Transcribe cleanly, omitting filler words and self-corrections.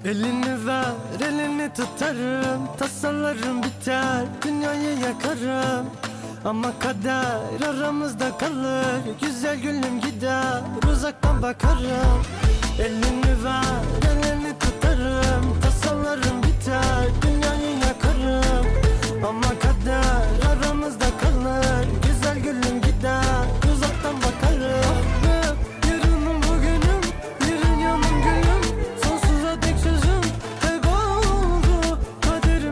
Elini ver, elini tutarım, tasalarım biter, dünyayı yakarım. Ama kader aramızda kalır, güzel gülüm gider, uzaktan bakarım. Elini ver,